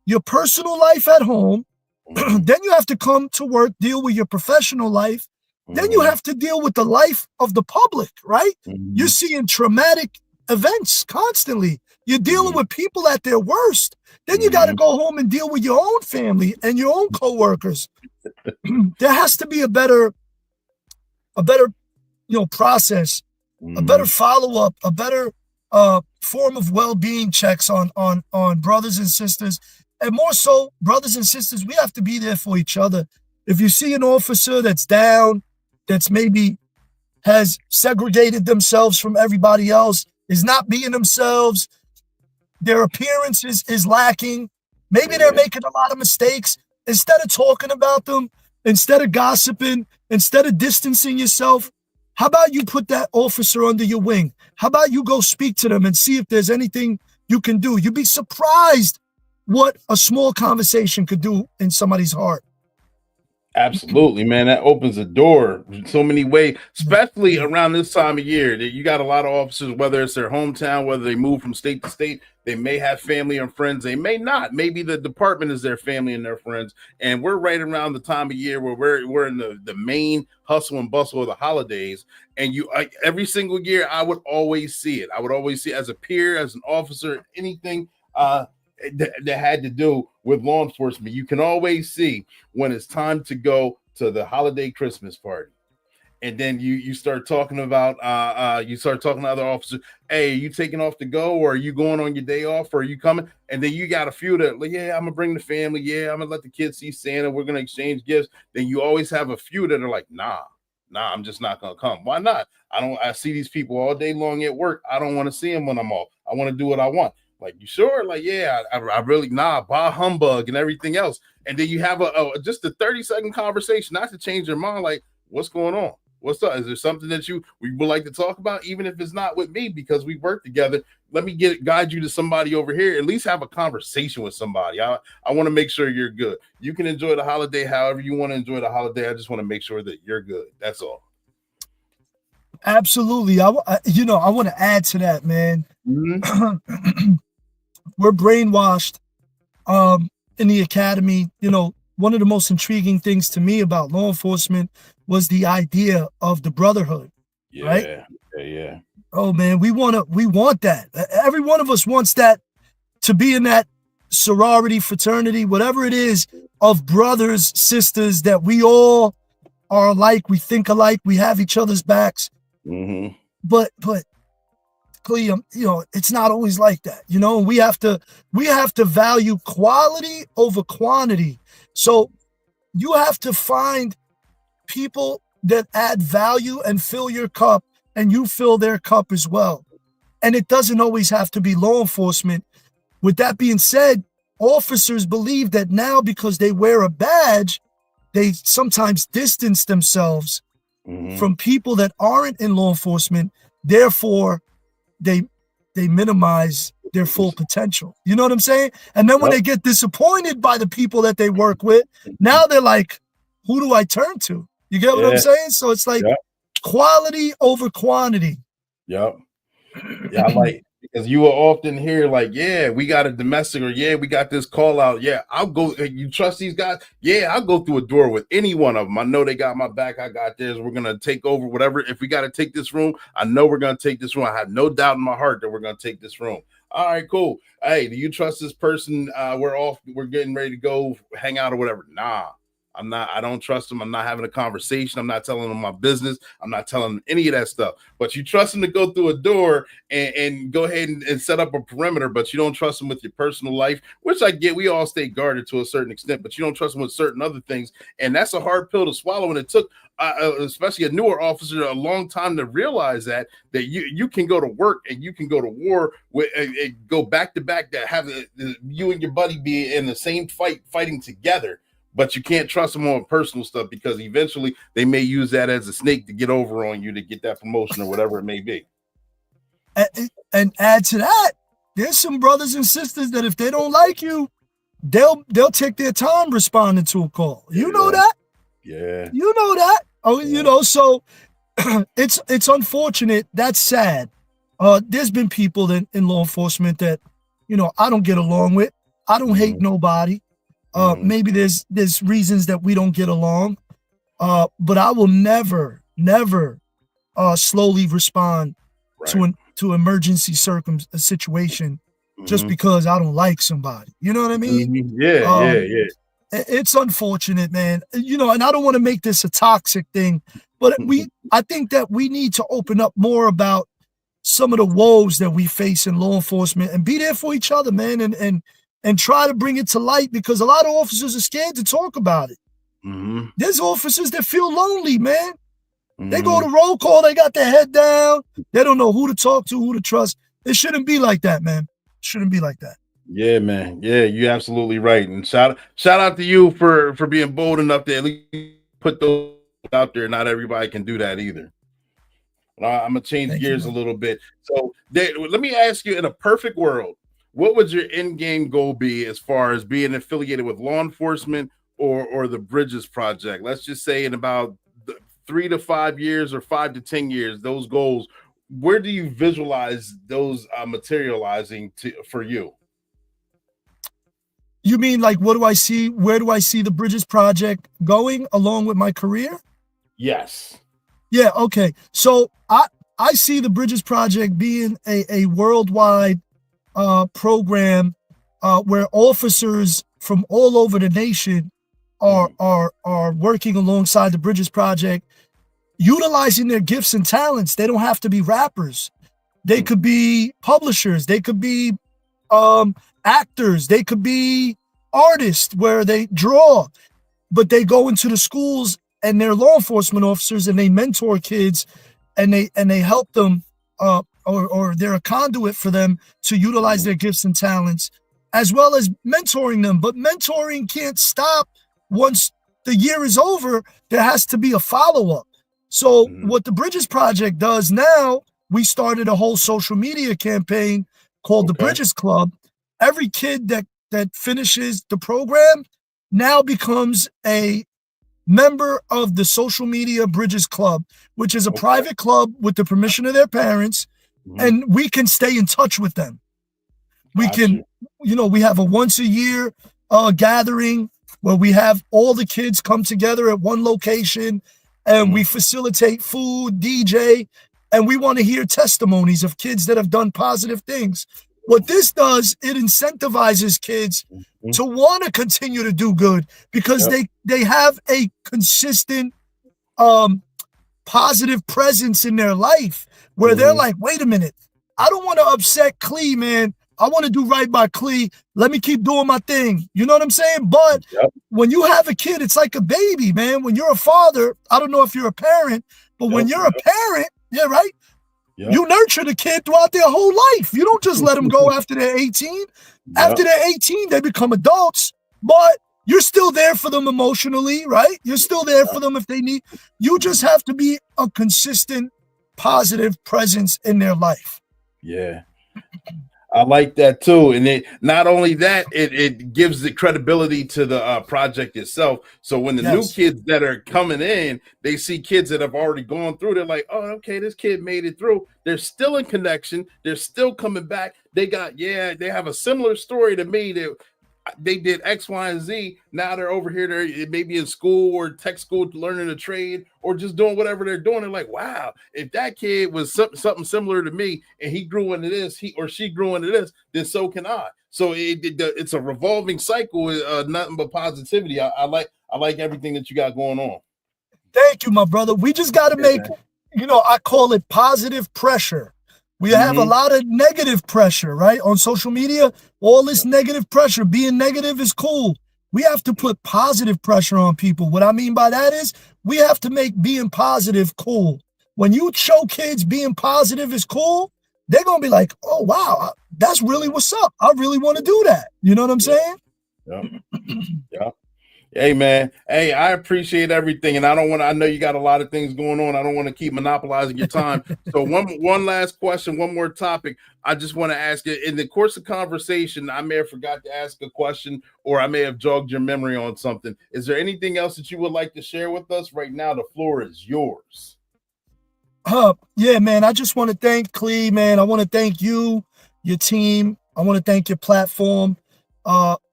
your personal life at home. Then you have to come to work, deal with your professional life. Then you have to deal with the life of the public, right? You're seeing traumatic events constantly. You're dealing with people at their worst. Then you got to go home and deal with your own family and your own coworkers. There has to be a better process, a better follow-up, a better form of well-being checks on brothers and sisters. And more so, brothers and sisters, we have to be there for each other. If you see an officer that's down, that's maybe has segregated themselves from everybody else, is not being themselves, their appearance is lacking, maybe they're making a lot of mistakes, instead of talking about them, instead of gossiping, instead of distancing yourself, how about you put that officer under your wing? How about you go speak to them and see if there's anything you can do? You'd be surprised what a small conversation could do in somebody's heart. Absolutely, man. That opens the door in so many ways, especially around this time of year. That you got a lot of officers, whether it's their hometown, whether they move from state to state, they may have family and friends. They may not. Maybe the department is their family and their friends. And we're right around the time of year where we're in the main hustle and bustle of the holidays. And every single year, I would always see it. I would always see it as a peer, as an officer, anything that had to do with law enforcement. You can always see when it's time to go to the holiday Christmas party. And then you start talking about you start talking to other officers. Hey, are you taking off to go, or are you going on your day off, or are you coming? And then you got a few that, like, yeah, I'm gonna bring the family. Yeah, I'm gonna let the kids see Santa. We're gonna exchange gifts. Then you always have a few that are like, nah, I'm just not gonna come. Why not? I see these people all day long at work. I don't want to see them when I'm off. I want to do what I want. Like, you sure? Like, yeah, I really, bah humbug and everything else. And then you have just a 30-second conversation, not to change your mind. Like, what's going on? What's up? Is there something that we would like to talk about, even if it's not with me, because we work together? Let me guide you to somebody over here. At least have a conversation with somebody. I want to make sure you're good. You can enjoy the holiday however you want to enjoy the holiday. I just want to make sure that you're good. That's all. Absolutely. I want to add to that, man. We're brainwashed in the academy. One of the most intriguing things to me about law enforcement was the idea of the brotherhood. Right? Yeah. Oh man, we want that. Every one of us wants that, to be in that sorority, fraternity, whatever it is, of brothers, sisters, that we all are alike, we think alike, we have each other's backs. But Clea, it's not always like that, and we have to value quality over quantity. So you have to find people that add value and fill your cup, and you fill their cup as well. And it doesn't always have to be law enforcement. With that being said, officers believe that now because they wear a badge, they sometimes distance themselves from people that aren't in law enforcement. Therefore, they minimize their full potential. You know what I'm saying? And then when they get disappointed by the people that they work with, now they're like, who do I turn to? You get what I'm saying? So it's like quality over quantity. Yep. Yeah, I like, because you will often hear like, yeah, we got a domestic, or yeah, we got this call out. Yeah, I'll go. You trust these guys? Yeah, I'll go through a door with any one of them. I know they got my back. I got theirs. We're gonna take over whatever. If we got to take this room, I know we're gonna take this room. I have no doubt in my heart that we're gonna take this room. All right, cool. Hey, do you trust this person? We're off. We're getting ready to go hang out or whatever. Nah. I'm not, I don't trust them. I'm not having a conversation. I'm not telling them my business. I'm not telling them any of that stuff. But you trust them to go through a door and go ahead and set up a perimeter, but you don't trust them with your personal life, which I get. We all stay guarded to a certain extent, but you don't trust them with certain other things. And that's a hard pill to swallow. And it took, especially a newer officer, a long time to realize that you can go to work and you can go to war with go back to back, that have you and your buddy be in the same fighting together. But you can't trust them on personal stuff, because eventually they may use that as a snake to get over on you to get that promotion or whatever it may be. And add to that, there's some brothers and sisters that if they don't like you, they'll take their time responding to a call. You know that? Yeah. You know that. Oh, so it's unfortunate. That's sad. There's been people in law enforcement that, I don't get along with. I don't hate nobody. Maybe there's reasons that we don't get along, but I will never slowly respond to emergency situation just because I don't like somebody. You know what I mean? Yeah. It's unfortunate, man. And I don't want to make this a toxic thing, but I think that we need to open up more about some of the woes that we face in law enforcement and be there for each other, man, and try to bring it to light, because a lot of officers are scared to talk about it. There's officers that feel lonely, man. They go to roll call, they got their head down. They don't know who to talk to, who to trust. It shouldn't be like that, man. It shouldn't be like that. Yeah, man. Yeah, you're absolutely right. And shout out to you for being bold enough to at least put those out there. Not everybody can do that either. I'm going to change gears a little bit. So let me ask you, in a perfect world, what would your end game goal be as far as being affiliated with law enforcement or the Bridges Project? Let's just say in about 3 to 5 years or 5 to 10 years, those goals, where do you visualize those materializing for you? You mean like, what do I see? Where do I see the Bridges Project going along with my career? Yes. Yeah. Okay. So I see the Bridges Project being a worldwide program where officers from all over the nation are working alongside the Bridges Project, utilizing their gifts and talents. They don't have to be rappers. They could be publishers. They could be actors. They could be artists where they draw, but they go into the schools and they're law enforcement officers and they mentor kids and they help them or they're a conduit for them to utilize their gifts and talents, as well as mentoring them. But mentoring can't stop once the year is over. There has to be a follow-up. So what the Bridges Project does now, we started a whole social media campaign called the Bridges Club. Every kid that finishes the program now becomes a member of the social media Bridges Club, which is a private club with the permission of their parents. And we can stay in touch with them. We can, we have a once a year gathering where we have all the kids come together at one location and we facilitate food, DJ, and we want to hear testimonies of kids that have done positive things. What this does, it incentivizes kids to want to continue to do good because they have a consistent positive presence in their life where they're like, wait a minute, I don't want to upset Clee, man. I want to do right by Clee. Let me keep doing my thing. You know what I'm saying? But when you have a kid, it's like a baby, man. When you're a father, I don't know if you're a parent, but when you're a parent, yeah, right? You nurture the kid throughout their whole life. You don't just let them go after they're 18. After they're 18, they become adults, but you're still there for them emotionally, right? You're still there for them if they need. You just have to be a consistent, positive presence in their life. Yeah. I like that too. And it not only that, it gives the credibility to the project itself. So when the new kids that are coming in, they see kids that have already gone through, they're like, oh, okay, this kid made it through. They're still in connection. They're still coming back. They have a similar story to me that they did X, Y, and Z. Now they're over here. They're maybe in school or tech school learning a trade or just doing whatever they're doing. They're like, wow, if that kid was something similar to me and he grew into this, he or she grew into this, then so can I. So it's a revolving cycle, nothing but positivity. I like everything that you got going on. Thank you, my brother. We just got to make, I call it positive pressure. We have a lot of negative pressure, right? On social media, all this negative pressure. Being negative is cool. We have to put positive pressure on people. What I mean by that is we have to make being positive cool. When you show kids being positive is cool, they're going to be like, oh, wow, that's really what's up. I really want to do that. You know what I'm saying? Yeah. Hey, man. Hey, I appreciate everything. And I know you got a lot of things going on. I don't want to keep monopolizing your time. So one last question, one more topic. I just want to ask you, in the course of conversation, I may have forgot to ask a question or I may have jogged your memory on something. Is there anything else that you would like to share with us right now? The floor is yours. Yeah, man. I just want to thank Clee, man. I want to thank you, your team. I want to thank your platform.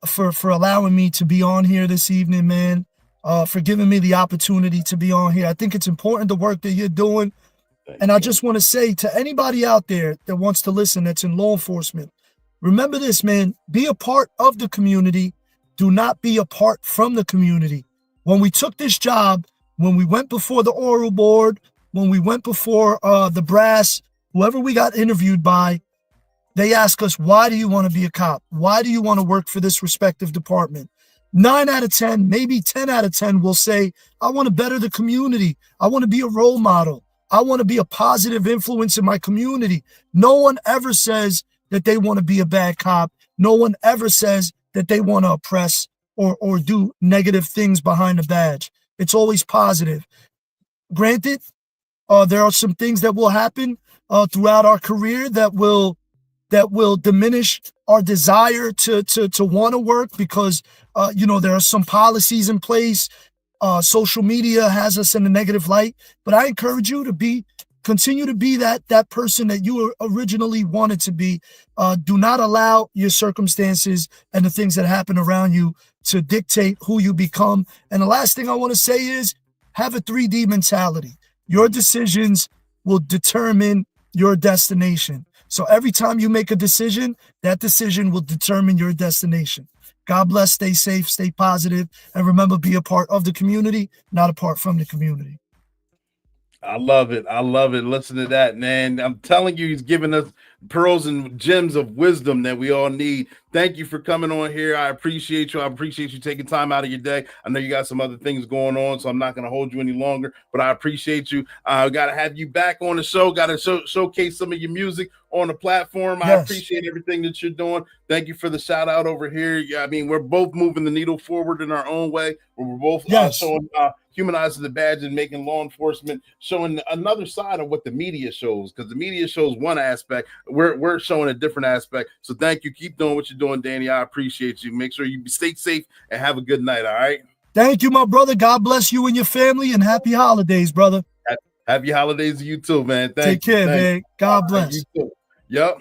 For allowing me to be on here this evening, man, for giving me the opportunity to be on here. I think it's important, the work that you're doing. And I just want to say to anybody out there that wants to listen, that's in law enforcement, remember this, man, be a part of the community. Do not be apart from the community. When we took this job, when we went before the oral board, when we went before the brass, whoever we got interviewed by, they ask us, why do you want to be a cop? Why do you want to work for this respective department? 9 out of 10, maybe 10 out of 10 will say, I want to better the community. I want to be a role model. I want to be a positive influence in my community. No one ever says that they want to be a bad cop. No one ever says that they want to oppress or do negative things behind the badge. It's always positive. Granted, there are some things that will happen throughout our career that will diminish our desire to want to work because, there are some policies in place. Social media has us in a negative light, but I encourage you to continue to be that person that you originally wanted to be. Do not allow your circumstances and the things that happen around you to dictate who you become. And the last thing I want to say is have a 3D mentality. Your decisions will determine your destination. So every time you make a decision, that decision will determine your destination. God bless, stay safe, stay positive, and remember, be a part of the community, not apart from the community. I love it. I love it. Listen to that, man. I'm telling you, he's giving us pearls and gems of wisdom that we all need. Thank you for coming on here. I appreciate you. I appreciate you taking time out of your day. I know you got some other things going on, so I'm not going to hold you any longer, but I appreciate you. I got to have you back on the show. Got to showcase some of your music on the platform. Yes. I appreciate everything that you're doing. Thank you for the shout out over here. Yeah, I mean, we're both moving the needle forward in our own way. We're both showing humanizing the badge and making law enforcement, showing another side of what the media shows, because the media shows one aspect. We're showing a different aspect. So thank you. Keep doing what you're doing, Danny. I appreciate you. Make sure you stay safe and have a good night. All right. Thank you, my brother. God bless you and your family, and happy holidays, brother. Happy holidays to you too, man. Take care, man. God bless. You too. Yep.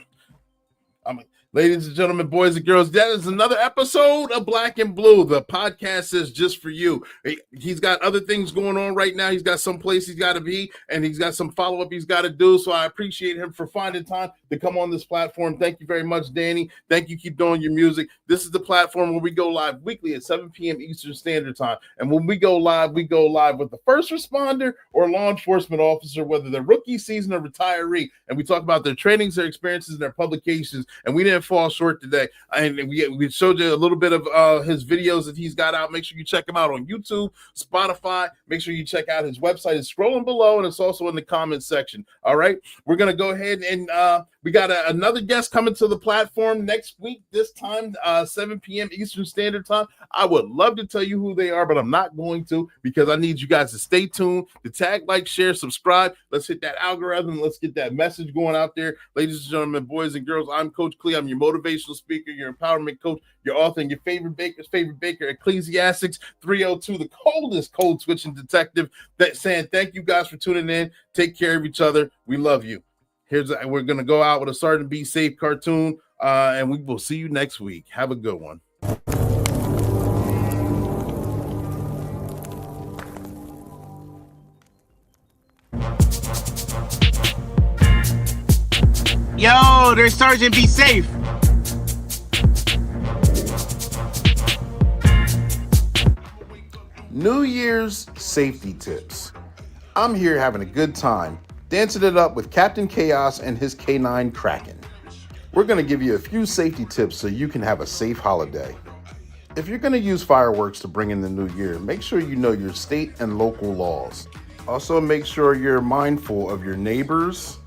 Ladies and gentlemen, boys and girls, that is another episode of Black and Blue. The podcast is just for you. He's got other things going on right now. He's got some place he's got to be, and he's got some follow-up he's got to do. So I appreciate him for finding time to come on this platform. Thank you very much, Danny. Thank you. Keep doing your music. This is the platform where we go live weekly at 7 p.m. Eastern Standard Time. And when we go live with the first responder or law enforcement officer, whether they're rookie season or retiree. And we talk about their trainings, their experiences, and their publications. And we didn't fall short today. And we showed you a little bit of his videos that he's got out. Make sure you check him out on YouTube, Spotify. Make sure you check out his website. It's scrolling below, and it's also in the comments section. All right, we're gonna go ahead and we got another guest coming to the platform next week. This time, 7 p.m. Eastern Standard Time. I would love to tell you who they are, but I'm not going to because I need you guys to stay tuned, to tag, like, share, subscribe. Let's hit that algorithm. Let's get that message going out there, ladies and gentlemen, boys and girls. I'm Coach Clee. I'm your motivational speaker, your empowerment coach, your author, and your favorite baker's favorite baker, Ecclesiastics 302, the coldest code switching detective. That saying thank you guys for tuning in. Take care of each other. We love you. We're gonna go out with a Sergeant Be Safe cartoon, and we will see you next week. Have a good one. Yo, there's Sergeant Be Safe. New Year's safety tips. I'm here having a good time, dancing it up with Captain Chaos and his K9 Kraken. We're going to give you a few safety tips so you can have a safe holiday. If you're going to use fireworks to bring in the new year, make sure you know your state and local laws. Also, make sure you're mindful of your neighbors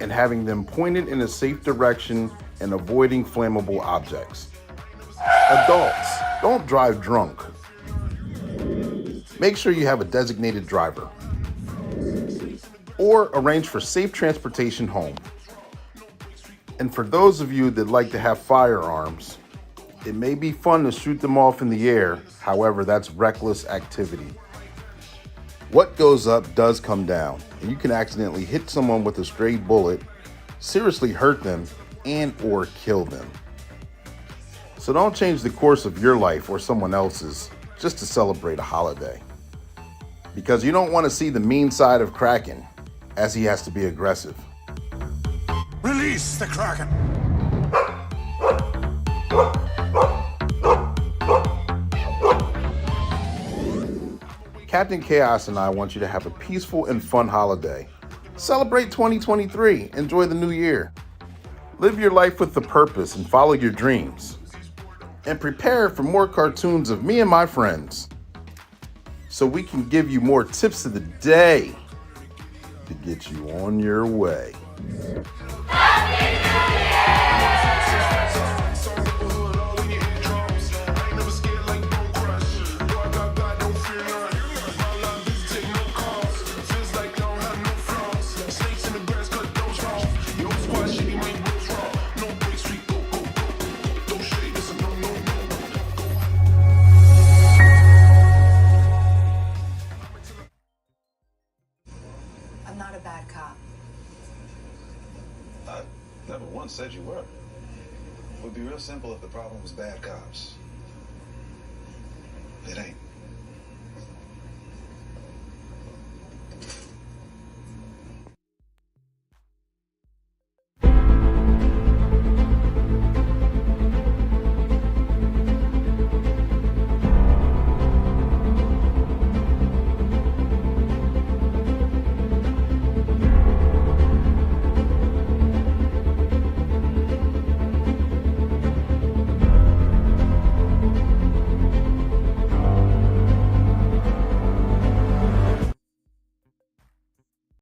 and having them pointed in a safe direction and avoiding flammable objects. Adults, don't drive drunk. Make sure you have a designated driver. Or arrange for safe transportation home. And for those of you that like to have firearms, it may be fun to shoot them off in the air, however, that's reckless activity. What goes up does come down, and you can accidentally hit someone with a stray bullet, seriously hurt them, and or kill them. So don't change the course of your life or someone else's just to celebrate a holiday. Because you don't want to see the mean side of Kraken, as he has to be aggressive. Release the Kraken! Captain Chaos and I want you to have a peaceful and fun holiday. Celebrate 2023. Enjoy the new year. Live your life with a purpose and follow your dreams. And prepare for more cartoons of me and my friends, so we can give you more tips of the day to get you on your way. I'm not a bad cop. I never once said you were. It would be real simple if the problem was bad cops. It ain't.